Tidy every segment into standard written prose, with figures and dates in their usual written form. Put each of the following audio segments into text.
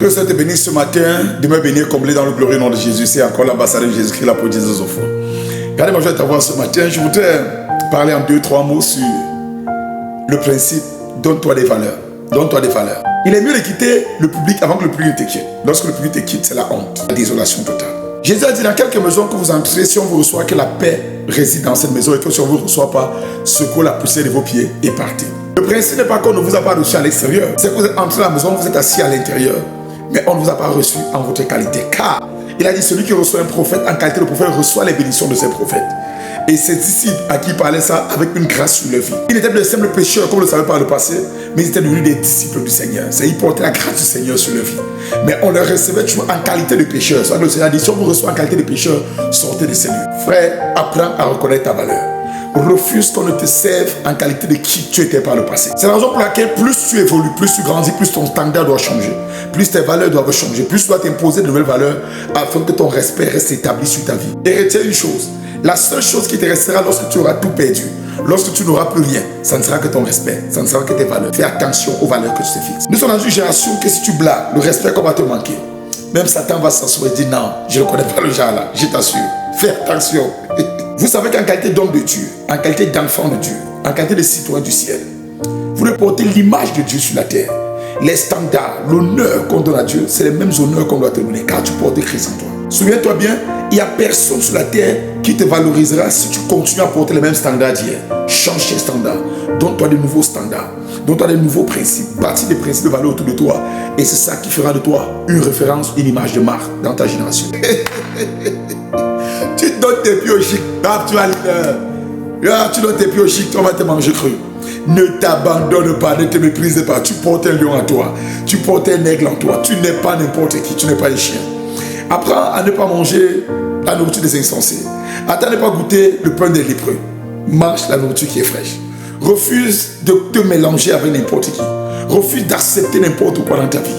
Que le Seigneur te bénisse ce matin, de me bénir comblé dans le glorieux nom de Jésus. C'est encore l'ambassadeur de Jésus-Christ, la police des enfants. Regardez, moi je vais t'avoir ce matin. Je voudrais parler en 2-3 mots sur le principe donne-toi des valeurs. Donne-toi des valeurs. Il est mieux de quitter le public avant que le public te quitte. Lorsque le public te quitte, c'est la honte, la désolation totale. Jésus a dit dans quelques maisons que vous entrez, si on vous reçoit, que la paix réside dans cette maison et que si on ne vous reçoit pas, secouez la poussière de vos pieds et partez. Le principe n'est pas qu'on ne vous a pas reçu à l'extérieur. C'est que vous êtes entré à la maison, vous êtes assis à l'intérieur. Mais on ne vous a pas reçu en votre qualité. Car il a dit celui qui reçoit un prophète en qualité de prophète reçoit les bénédictions de ses prophètes. Et ses disciples à qui il parlait ça avec une grâce sur leur vie. Ils étaient de simples pécheurs comme vous le savez par le passé, mais ils étaient devenus des disciples du Seigneur. Ils portaient la grâce du Seigneur sur leur vie. Mais on les recevait toujours en qualité de pécheurs. C'est le Seigneur a dit si on vous reçoit en qualité de pécheur, sortez de ces lieux. Frère, apprends à reconnaître ta valeur. Refuse qu'on ne te serve en qualité de qui tu étais par le passé. C'est la raison pour laquelle plus tu évolues, plus tu grandis, plus ton standard doit changer. Plus tes valeurs doivent changer. Plus tu dois t'imposer de nouvelles valeurs afin que ton respect reste établi sur ta vie. Et retiens une chose. La seule chose qui te restera lorsque tu auras tout perdu, lorsque tu n'auras plus rien, ça ne sera que ton respect, ça ne sera que tes valeurs. Fais attention aux valeurs que tu te fixes. Nous sommes dans une génération que si tu blagues, le respect va te manquer. Même Satan va s'asseoir et dire non, je ne connais pas le genre là, je t'assure. Fais attention. Vous savez qu'en qualité d'homme de Dieu, en qualité d'enfant de Dieu, en qualité de citoyen du ciel, vous reportez l'image de Dieu sur la terre. Les standards, l'honneur qu'on donne à Dieu, c'est les mêmes honneurs qu'on doit te donner car tu portes Christ en toi. Souviens-toi bien, il n'y a personne sur la terre qui te valorisera si tu continues à porter les mêmes standards d'hier. Change tes standards. Donne-toi de nouveaux standards. Donne-toi de nouveaux principes. Bâtis des principes de valeur autour de toi. Et c'est ça qui fera de toi une référence, une image de marque dans ta génération. Tu donnes tes pieds au chic. Tu as leader. Tu donnes tes pieds au chic, on va te manger cru. Ne t'abandonne pas, ne te méprise pas. Tu portes un lion en toi. Tu portes un aigle en toi. Tu n'es pas n'importe qui. Tu n'es pas un chien. Apprends à ne pas manger la nourriture des insensés. Attends à ne pas goûter le pain des lépreux. Mange la nourriture qui est fraîche. Refuse de te mélanger avec n'importe qui. Refuse d'accepter n'importe quoi dans ta vie.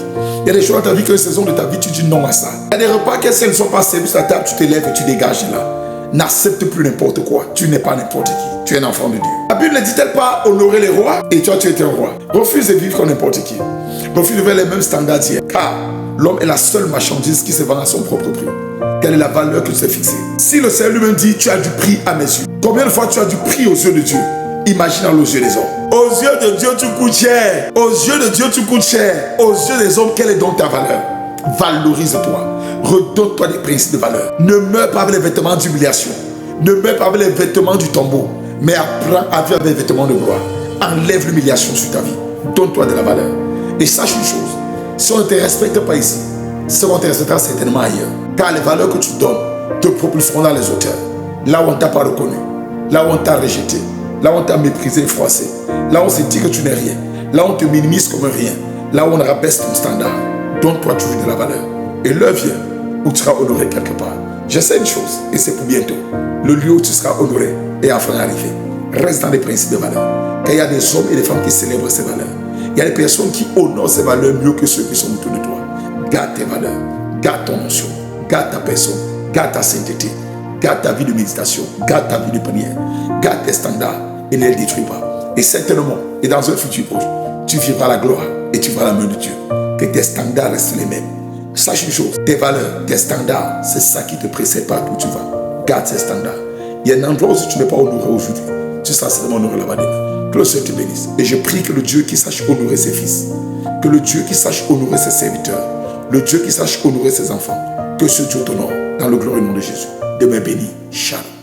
Il y a des choses dans ta vie qu'une saison de ta vie, tu dis non à ça. Il y a des repas que si elles ne sont pas servis sur la table, tu te lèves et tu dégages là. N'accepte plus n'importe quoi. Tu n'es pas n'importe qui. Tu es un enfant de Dieu. La Bible ne dit-elle pas honorer les rois? Et toi, tu es un roi. Refuse de vivre comme n'importe qui. Refuse de faire les mêmes standards d'hier. Car l'homme est la seule marchandise qui se vend à son propre prix. Quelle est la valeur que tu t'es fixée? Si le Seigneur lui-même dit tu as du prix à mes yeux, combien de fois tu as du prix aux yeux de Dieu? Imagine aux yeux des hommes. Aux yeux de Dieu, tu coûtes cher. Aux yeux de Dieu, tu coûtes cher. Aux yeux des hommes, quelle est donc ta valeur? Valorise-toi. Redonne-toi des principes de valeur. Ne meurs pas avec les vêtements d'humiliation. Ne meurs pas avec les vêtements du tombeau. Mais apprends à vivre avec les vêtements de gloire. Enlève l'humiliation sur ta vie. Donne-toi de la valeur. Et sache une chose. Si on ne te respecte pas ici, ce qu'on te respectera certainement ailleurs. Car les valeurs que tu donnes te propulseront dans les hauteurs. Là où on ne t'a pas reconnu. Là où on t'a rejeté. Là où on t'a méprisé et froissé. Là où on se dit que tu n'es rien. Là où on te minimise comme un rien. Là où on rabaisse ton standard. Donne-toi toujours de la valeur. Et l'heure vient où tu seras honoré quelque part. Je sais une chose, et c'est pour bientôt. Le lieu où tu seras honoré est enfin arrivé. Reste dans les principes de valeur. Car il y a des hommes et des femmes qui célèbrent ces valeurs. Il y a des personnes qui honorent ces valeurs mieux que ceux qui sont autour de toi. Garde tes valeurs. Garde ton notion. Garde ta personne. Garde ta sainteté. Garde ta vie de méditation. Garde ta vie de prière. Garde tes standards et ne les détruis pas. Et certainement, et dans un futur proche, tu vivras la gloire et tu verras la main de Dieu. Que tes standards restent les mêmes. Sache une chose, tes valeurs, tes standards, c'est ça qui te précède partout où tu vas. Garde ces standards. Il y a un endroit où si tu n'es pas honoré aujourd'hui, tu seras certainement honoré là-bas demain. Que le Seigneur te bénisse. Et je prie que le Dieu qui sache honorer ses fils, que le Dieu qui sache honorer ses serviteurs, le Dieu qui sache honorer ses enfants, que ce Dieu t'honore dans le glorieux nom de Jésus. Demain béni. Shalom.